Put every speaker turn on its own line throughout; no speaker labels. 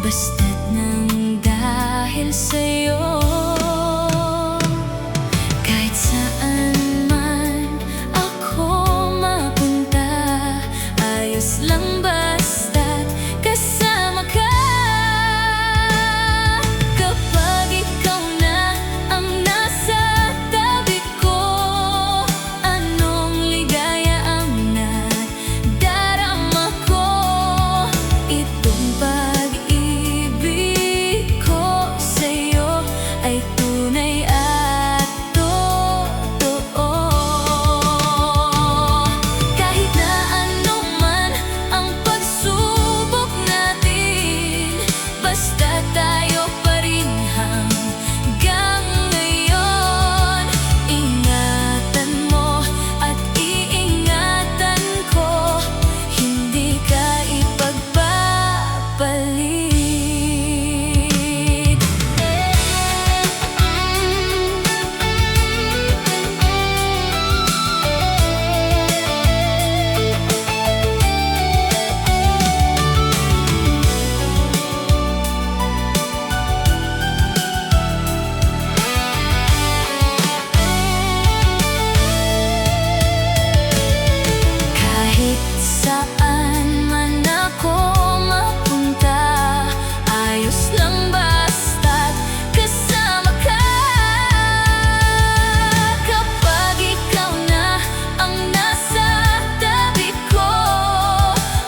basta't nang dahil sa'yo. Kahit saan man ako mapunta, ayos lang basta't kasama ka. Kapag ikaw na ang nasa tabi ko, anong ligaya ang nadarama ko. Itong pag-ibig ko sa'yo ay tunay at totoo. Kahit na ano man ang pagsubok natin, basta tayo pa rin hanggang ngayon. Ingatan mo at iingatan ko, hindi ka ipagpapalit. Kahit saan man ako mapunta, ayos lang basta't kasama ka. Kapag ikaw na ang nasa tabi ko,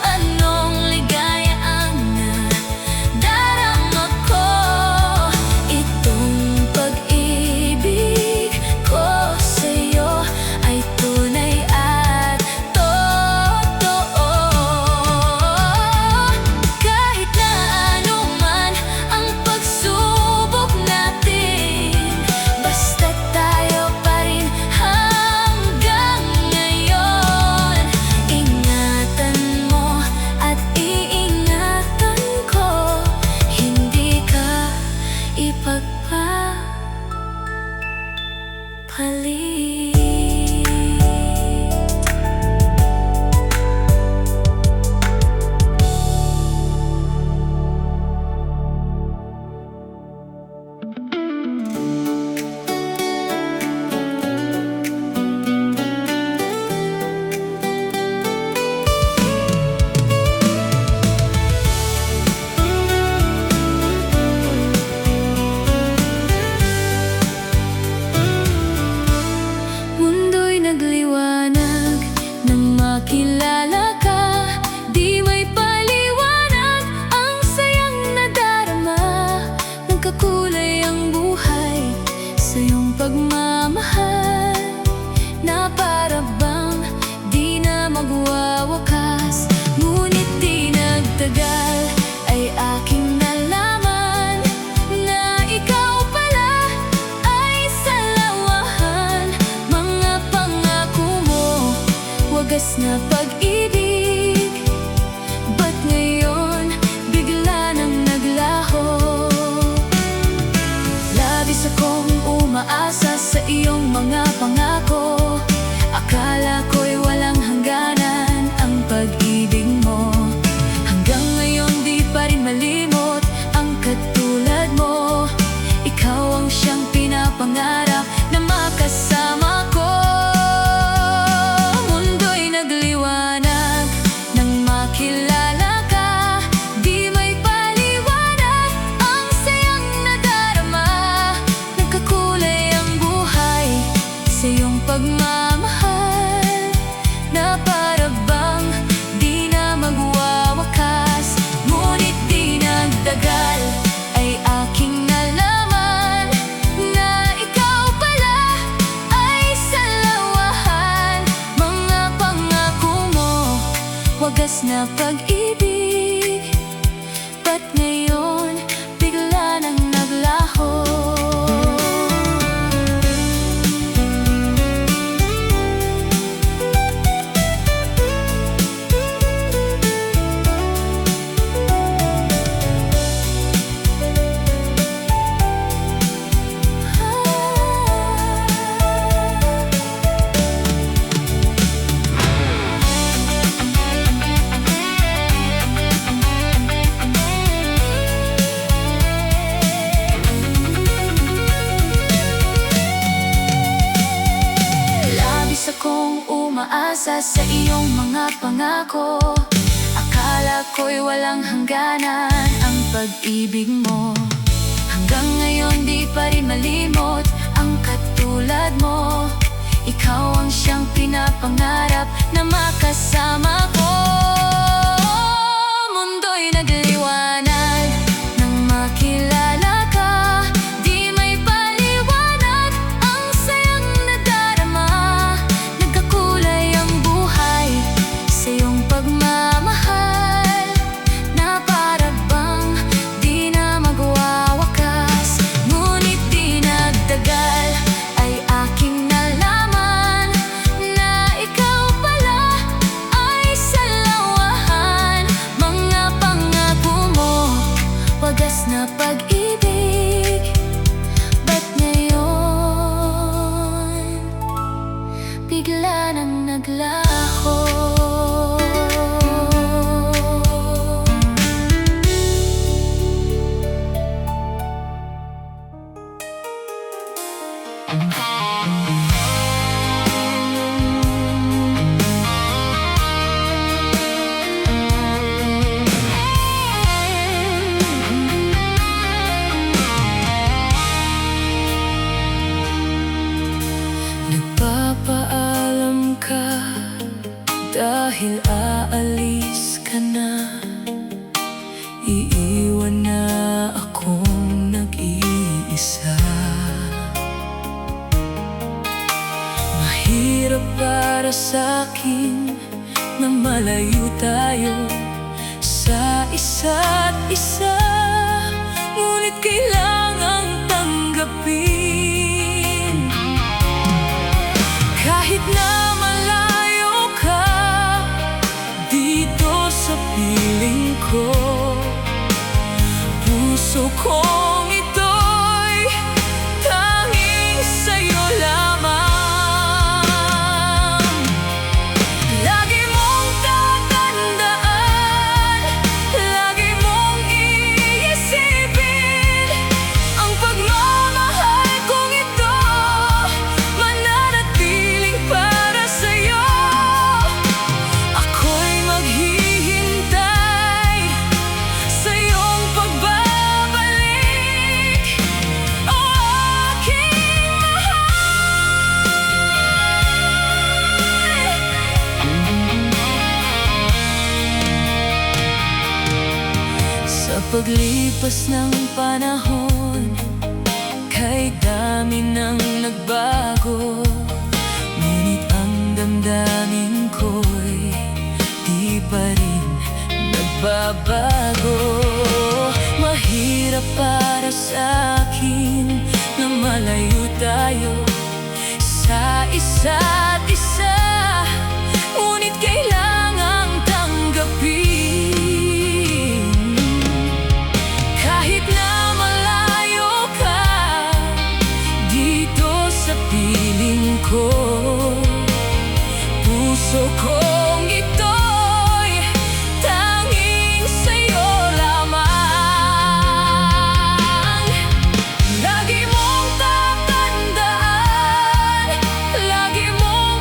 anong ligaya ang nadarama ko. Itong pag-ibig ko sa'yo ay tunay at totoo. Kahit na ano man ang pagsubok natin, basta't tayo pa rin hanggang ngayon. Ingatan mo at iingatan ko, hindi ka ipagpapalit. Mundo'y nagliwanag nang makilala ka. Di may paliwanag ang sayang nadarama. Nagkakulay ang buhay sa iyong pagmamahal, na para bang di na magwawakas. Ngunit di nagtagal ay aking nalaman na ikaw pala ay salawahan. Mga pangako mo, wagas na pag-ibig, ba't ngayon bigla nang naglaho? Labis akong umaasa sa iyong mga pangako. Akala ko'y walang hangganan ang pag-ibig mo. Hanggang ngayon di pa rin malimot ang katulad mo. Ikaw ang siyang pinapangarap na makasama ko. Mundo'y nagliwanag nang makilala ka. Di may paliwanag ang sayang nadarama. Nagkakulay ang buhay sa iyong pagmamahal, na para bang di na magwawakas. Ngunit di nagtagal ay aking nalaman na ikaw pala ay salawahan. Mga pangako mo, wagas na pag-ibig, ba't ngayon bigla nang naglaho? umaasa sa iyong mga pangako. Akala ko'y walang hangganan ang pag-ibig mo. Hanggang ngayon di pa rin malimot ang katulad mo. Ikaw ang siyang pinapangarap na makasama ko. Mundo'y nagliwanag nang makilala ka. Di may paliwanag ang sayang nadarama. Nagkakulay ang buhay sa iyong pagmamahal, na para bang di na magwawakas. Ngunit di nagtagal ay aking nalaman na ikaw pala ay salawahan. Mga pangako mo, wagas na pag-ibig, ba't ngayon bigla nang naglaho? Nagpapaalam ka dahil aalis ka na. Iiwan na akong nag-iisa. Mahirap para sa'kin na malayo tayo sa isa't isa. Ngunit kailangang tanggapin, kahit na malayo ka dito sa piling ko. Puso kong ito'y tanging sa'yo lamang. Lagi mong tatandaan, lagi mong iisipin, ang pagmamahal kong ito mananatiling para sa'yo. Ako'y maghihintay sa iyong pagbabalik, o aking mahal. Sa paglipas ng panahon, kay dami nang nagbago, ngunit ang damdamin ko'y di pa rin nagbabago. Mahirap para sa'kin na malayo tayo sa isa't isa. Ngunit kailangang tanggapin, kahit na malayo ka dito sa piling ko. Puso kong ito'y tanging sa'yo lamang. Lagi mong tatandaan, lagi mong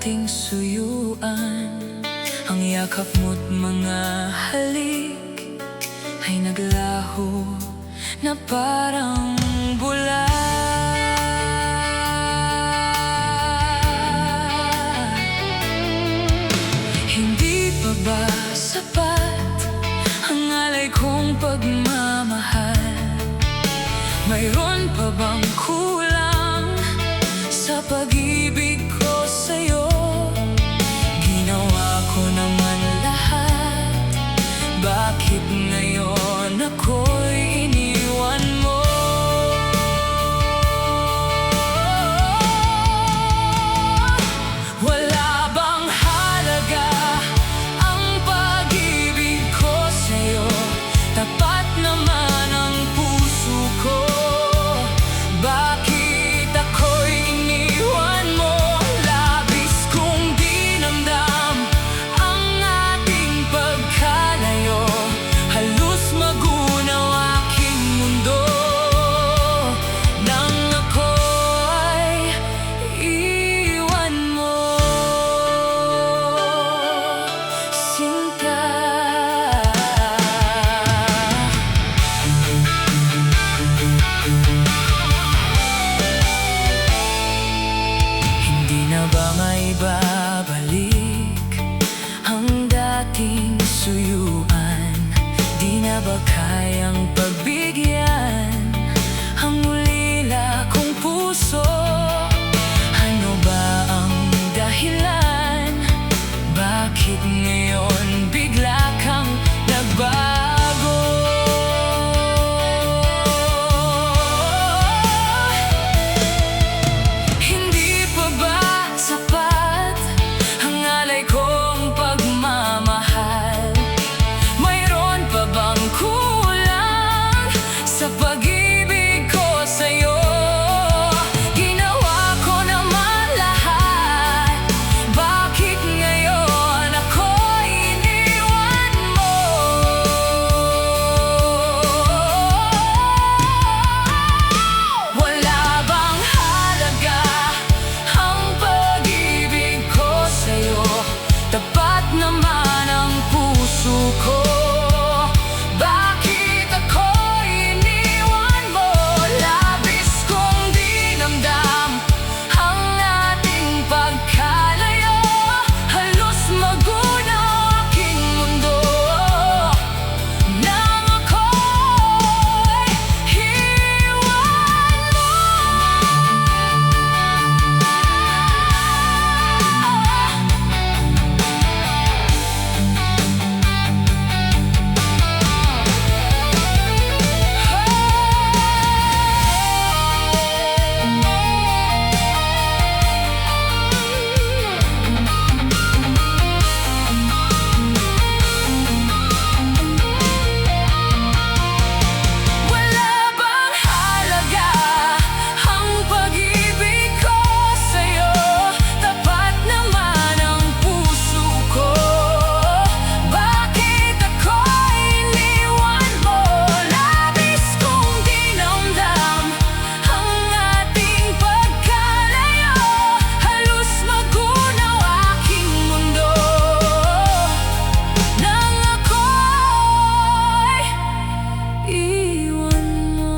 dating suyuan. Ang yakap mo't mga halik ay naglaho na parang bula. Hindi pa ba sapat ang alay kong pagmamahal? Mayroon pa bang kulang sa pag-ibig ko sa'yo? Ginawa ko naman lahat, bakit ngayon ako'y iniwan mo? Wala bang halaga ang pag-ibig ko sa'yo? Tapat naman ang puso ko, bakit ako'y iniwan mo? Labis kong dinamdam ang ating pagkalayo, halos magunaw aking mundo nang ako'y iwan mo, sinta. Hindi na ba maibabalik ang dating suyuan? Di na ba kayang pagbigyan ang ulila kong puso? Ano ba ang dahilan? Bakit ngayon bigla kang nagbago? Hindi pa ba sapat ang alay kong pagmamahal? Mayroon pa bang kulang sa pag-ibig ko sa'yo? Ginawa ko naman lahat, bakit ngayon ako'y iniwan mo? Wala bang halaga ang pag-ibig ko sa'yo? Tapat naman ang puso ko, bakit ako'y iniwan mo? Labis kong dinamdam ang ating pagkalayo, halos magunaw aking mundo nang ako'y iwan mo. Wala bang halaga ang pag-ibig ko sa'yo? Tapat naman ang puso ko, bakit ako'y iniwan mo? Labis kong dinamdam ang ating pagkalayo, halos magunaw aking mundo nang ako'y iwan mo,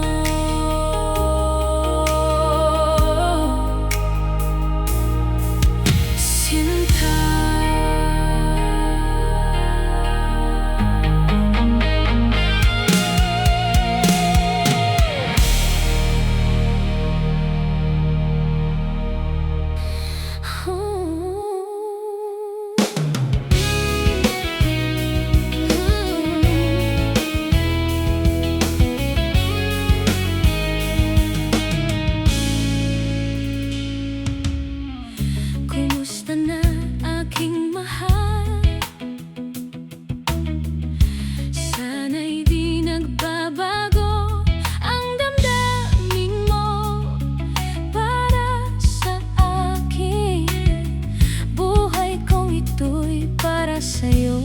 sinta. Kumusta na aking mahal? Sana'y di nagbabago ang damdamin mo para sa akin. Buhay kong ito'y para sa'yo.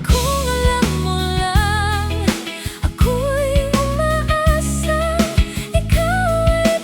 Kung alam mo lang, ako'y umaasa, ikaw ay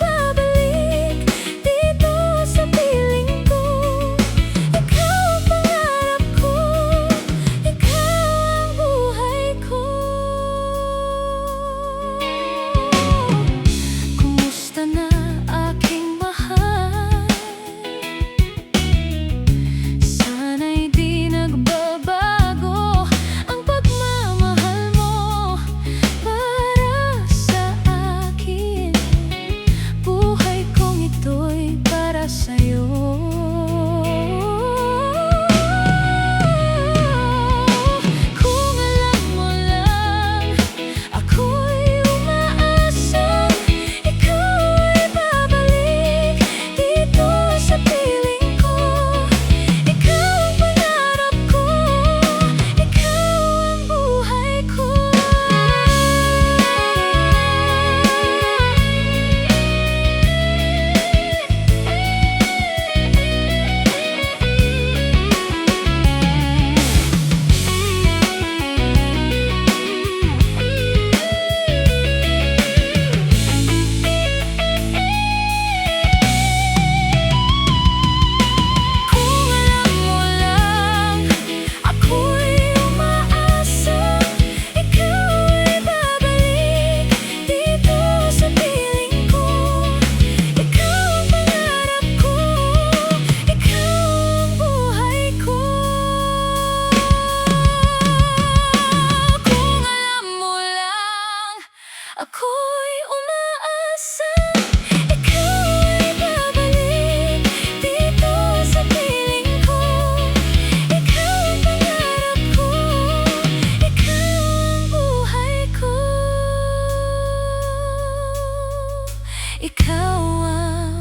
ikaw ang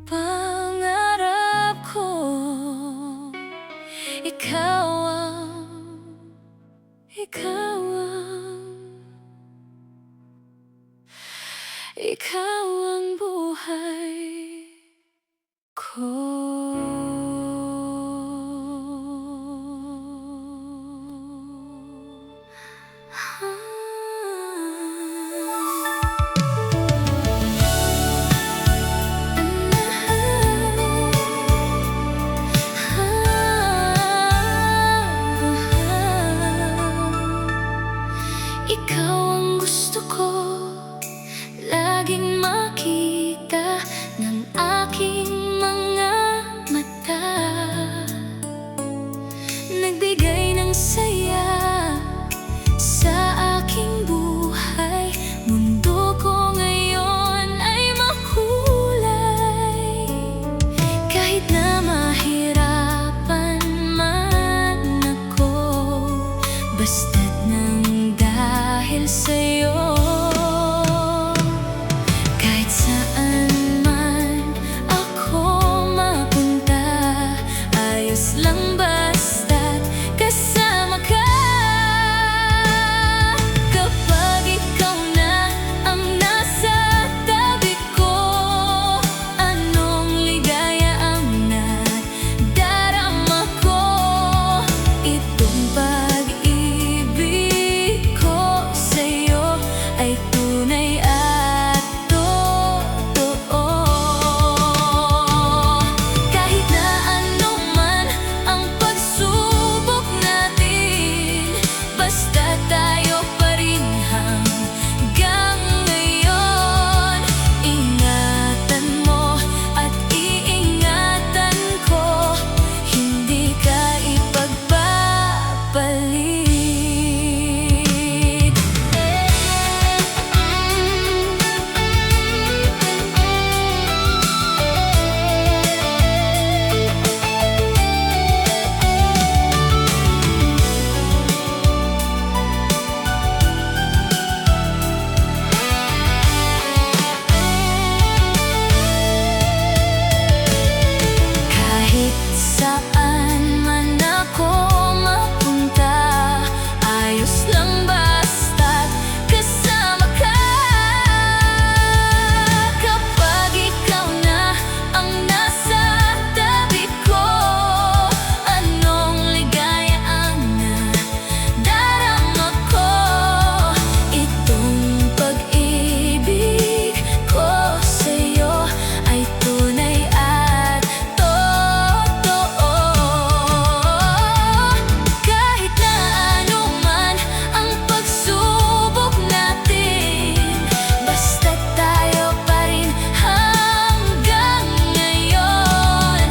pangarap ko. Ikaw ang buhay ko. Ikaw ang gusto ko laging makita ng aking mga mata. Nagbigay ng saya sa aking buhay. Mundo ko ngayon ay makulay. Kahit na mahirapan man ako, basta't nang dahil sa'yo. Kahit saan man ako mapunta, ayos lang basta't kasama ka. Kapag ikaw na ang nasa tabi ko, anong ligaya ang nadarama ko. Itong pag-ibig ko sa'yo ay tunay at totoo. Kahit na ano man ang pagsubok natin, basta tayo pa rin hanggang ngayon. Ingatan mo at iingatan ko, hindi ka ipagpapalit. Kahit saan man ako mapunta, ayos lang basta't kasama ka. Kapag ikaw na ang nasa tabi ko, anong ligaya ang nadarama ko. Itong pag-ibig ko sa'yo ay tunay at totoo. Kahit na ano man ang pagsubok natin, basta't tayo pa rin hanggang ngayon.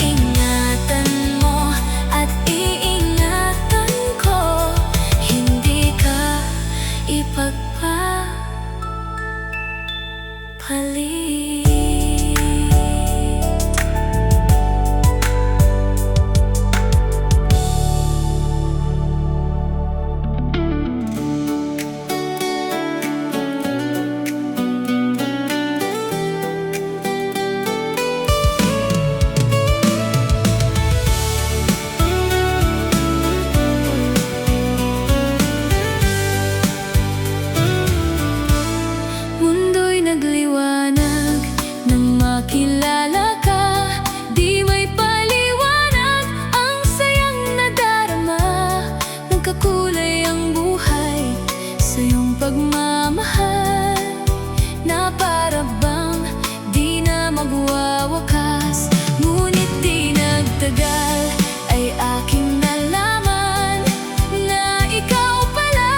Ingatan mo at iingatan ko, hindi ka ipagpapalit. Mundo'y nagliwanag nang makilala ka. Di may paliwanag ang sayang nadarama. Nagkakulay ang buhay sa iyong pagmamahal, na para bang di na magwawakas. Ngunit di nagtagal ay aking nalaman na ikaw pala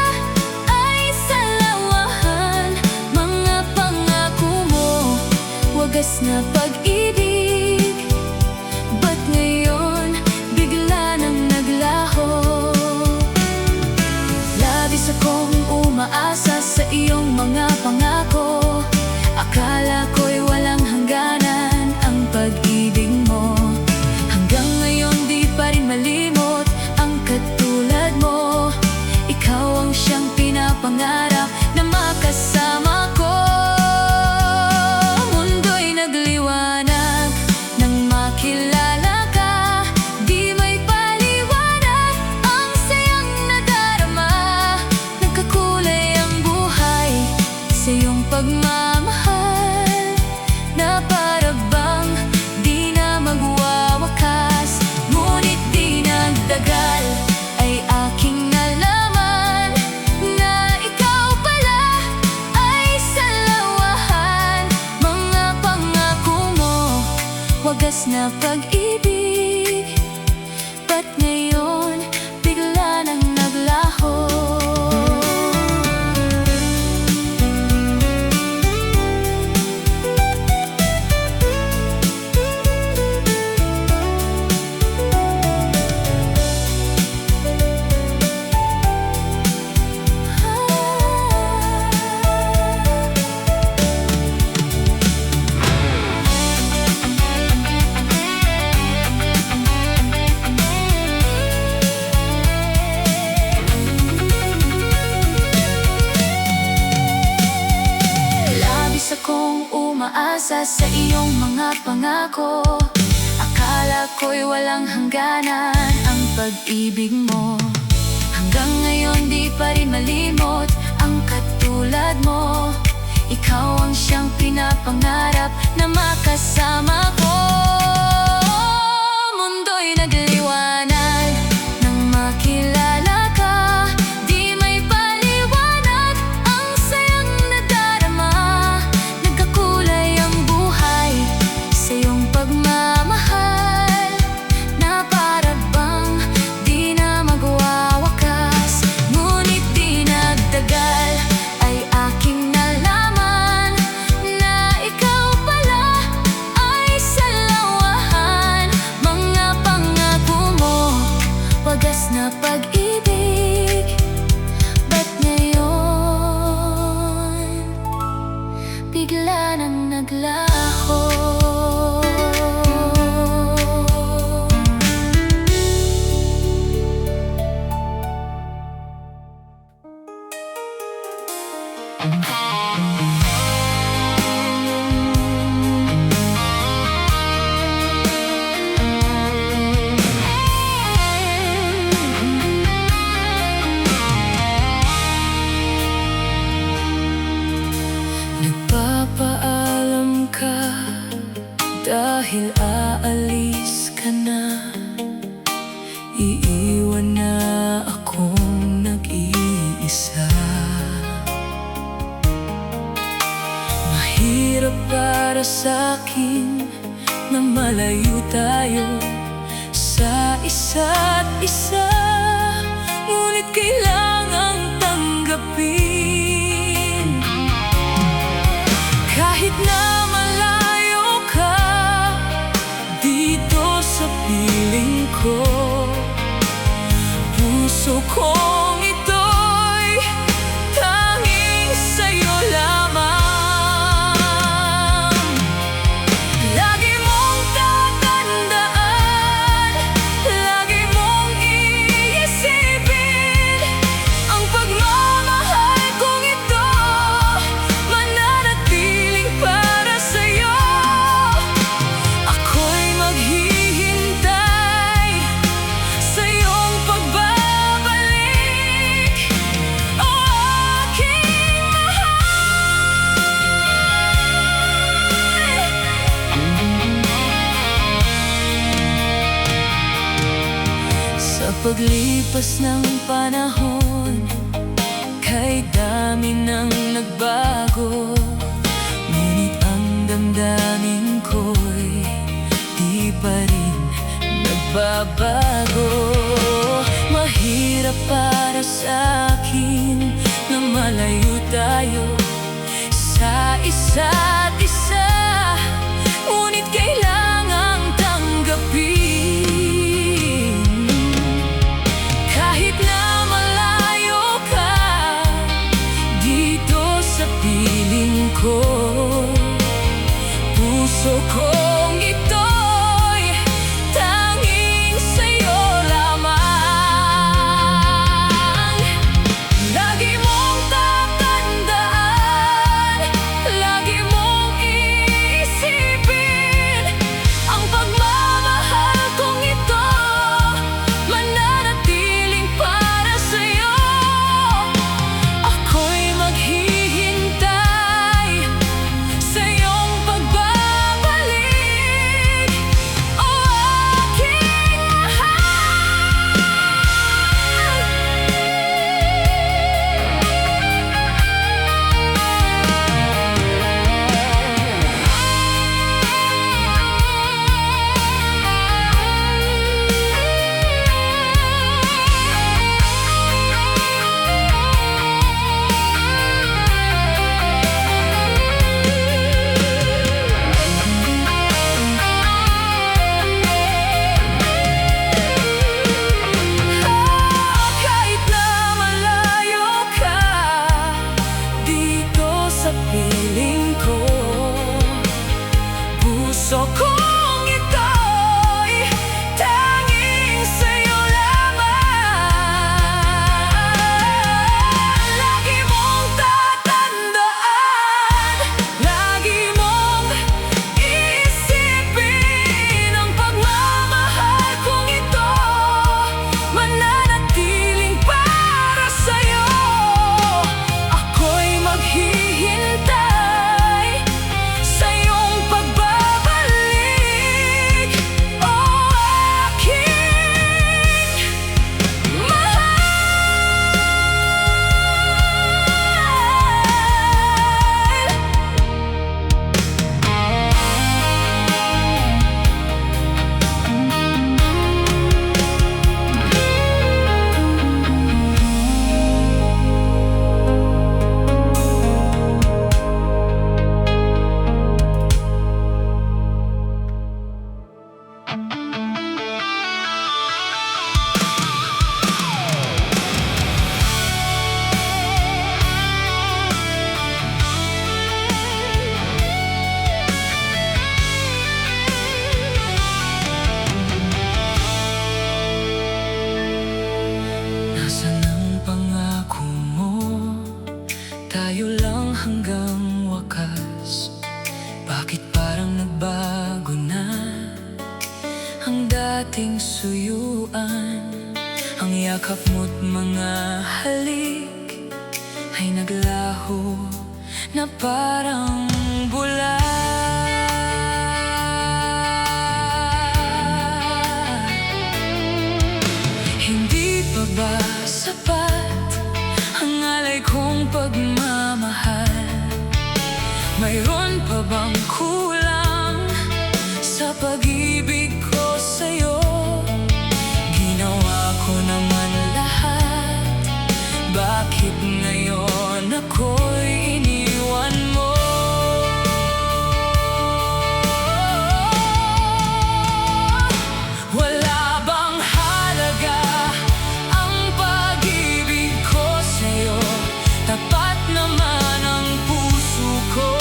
ay salawahan. Mga pangako mo, wagas na pag-ibig, ba't ngayon bigla nang naglaho? Labis akong umaasa sa iyong mga pangako. Akala ko'y walang hangganan ang pag-ibig mo. Hanggang ngayon di pa rin malimot ang katulad mo. Ikaw ang siyang pinapangarap na makasama ko. pagmamahal na para bang di na magwawakas. Ngunit di nagtagal ay aking nalaman na ikaw pala ay salawahan. Mga pangako mo, wagas na pag-ibig, ba't ngayon bigla nang naglaho? Akong umaasa sa iyong mga pangako. Akala ko'y walang hangganan ang pag-ibig mo. Hanggang ngayon di pa rin malimot ang katulad mo. Ikaw ang siyang pinapangarap na makasama ko. Mundo'y nagliwanag nang makilala ka. Di may paliwanag ang sayang nadarama. Nagkakulay ang buhay sa iyong pagmamahal na para bang di na magwawakas. Ngunit di nagtagal ay aking nalaman na ikaw pala ay salawahan. Mga pangako mo, wagas na pag-ibig, ba't ngayon bigla nang naglaho? Nagpapaalam ka dahil aalis ka na. Iiwan na akong nag-iisa. Mahirap para sa'kin na malayo tayo sa isa't isa. Ngunit kailangang tanggapin. Kahit na malayo ka dito sa piling ko, puso kong ito'y tanging sa'yo lamang. Lagi mong tatandaan, lagi mong iisipin ang pagmamahal kong ito, mananatiling para sa'yo. Ako'y maghihintay sa iyong pagbabalik, o aking mahal. Sa paglipas ng panahon, kay dami nang nagbago. Ngunit ang damdamin ko'y di pa rin nagbabago. Mahirap para sa'kin na malayo tayo sa isa't isa. Ngunit kailangang tanggapin. Kahit na malayo ka dito sa piling ko, puso kong ito'y tanging sa'yo lamang. Lagi mong tatandaan, lagi mong ating suyuan. Ang yakap mo't mga halik ay naglaho na parang bula. Hindi pa ba sapat ang alay kong pagmamahal? Mayroon pa bang kulang sa pag-ibig ko sa'yo? Ginawa ko naman lahat, bakit ngayon ako'y iniwan mo? Wala bang halaga ang pag-ibig ko sa'yo? Tapat naman ang puso ko,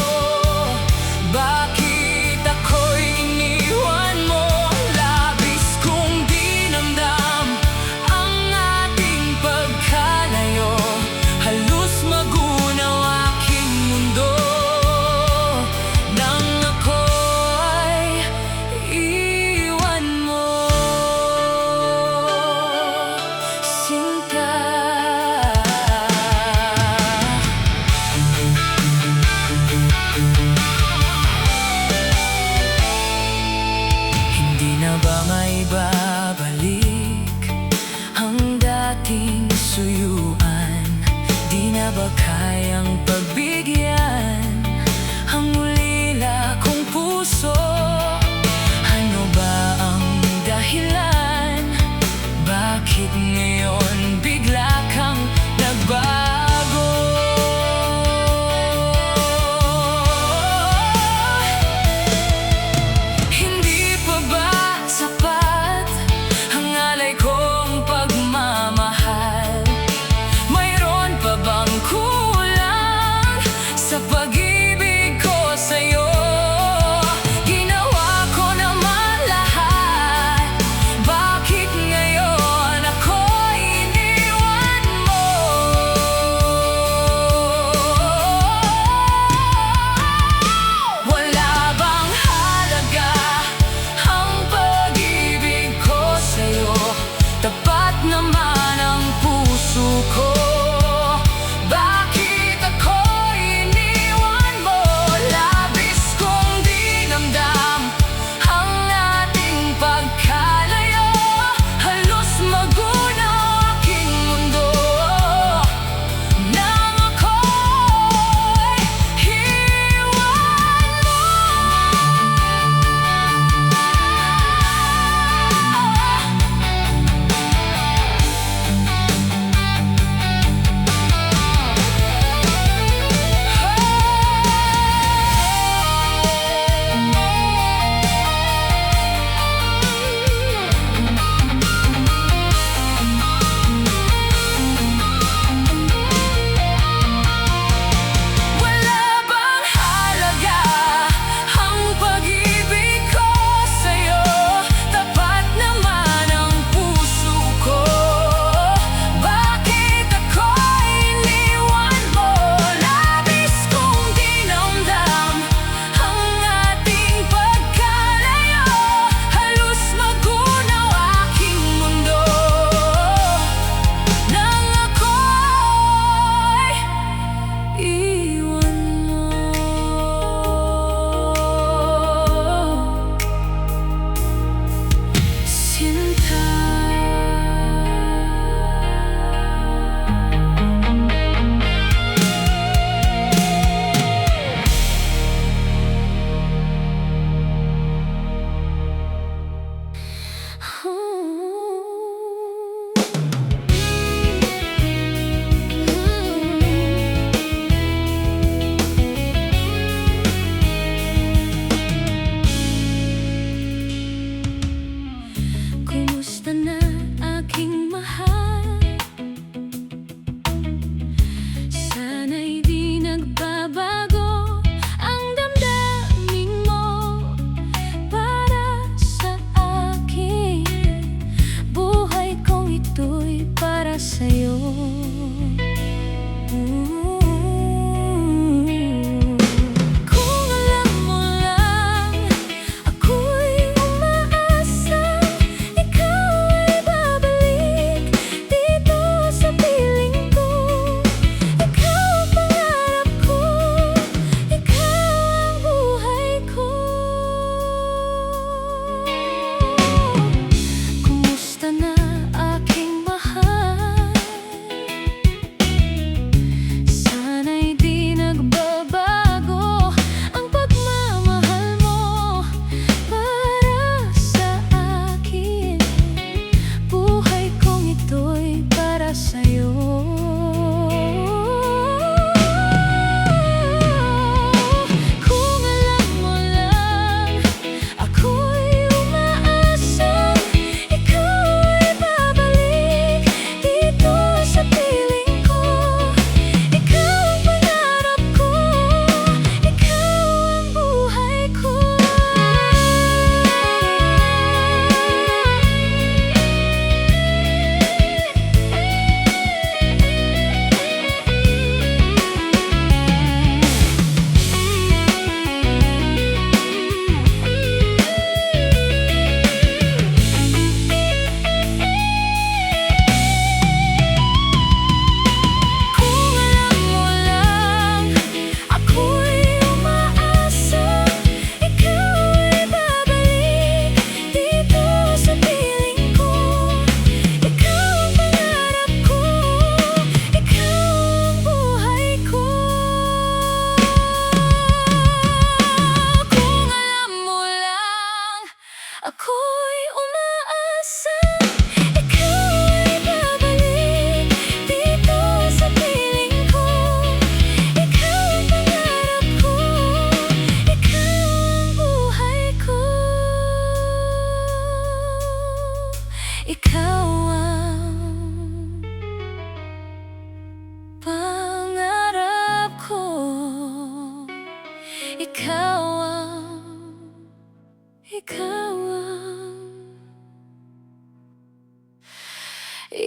bakit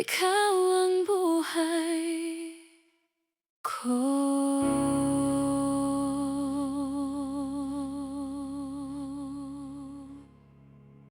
ikaw ang buhay.